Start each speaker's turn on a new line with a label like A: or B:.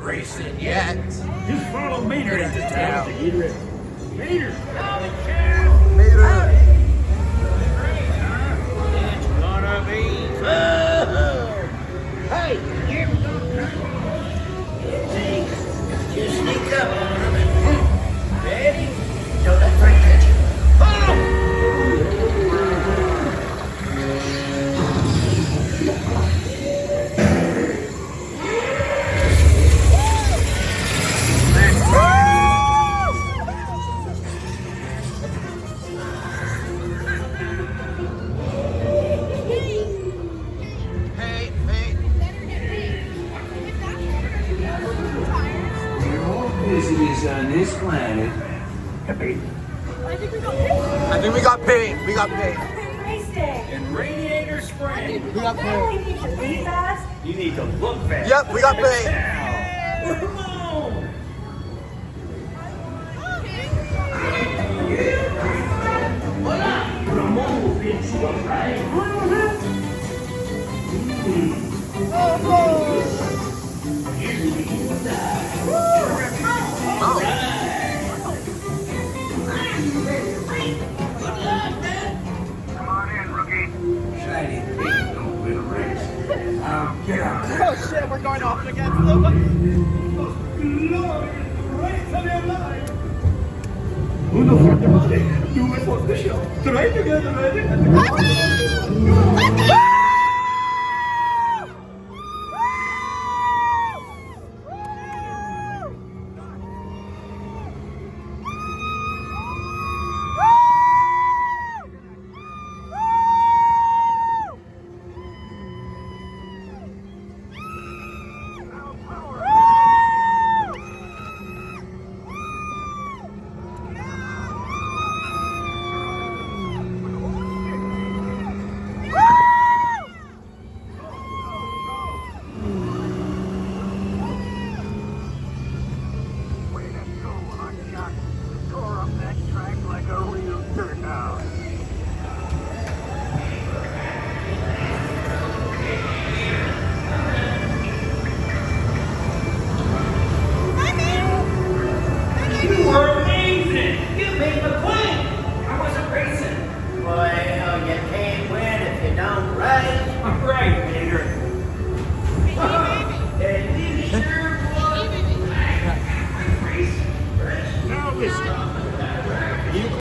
A: racing yet.
B: Just follow Mater into town to get ready. Mater!
A: Mater!
B: It's gonna be fun! Hey, here we go. Just sneak up on him. Ready? Don't let Frank catch you. Follow!
C: On this planet.
A: I think we got paid. We got paid.
D: Race day.
B: In Radiator Springs.
A: We got
D: Now
A: paid.
D: you need to be fast.
B: You need to look fast.
A: Yep, we got paid.
B: Come on. Ramon will fit you up, right?
A: Oh shit, we're going off against them.
B: Who the fuck am I? You were supposed to show. Try together, man.